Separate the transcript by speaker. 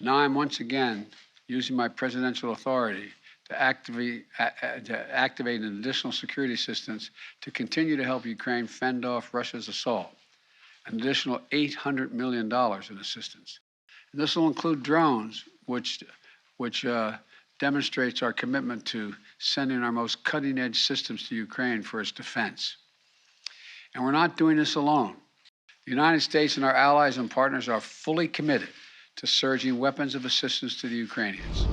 Speaker 1: Now I'm once again using my presidential authority to activate an additional security assistance to continue to help Ukraine fend off Russia's assault, an additional $800 million in assistance. And this will include drones, which demonstrates our commitment to sending our most cutting-edge systems to Ukraine for its defense. And we're not doing this alone. The United States and our allies and partners are fully committed to surging weapons of assistance to the Ukrainians.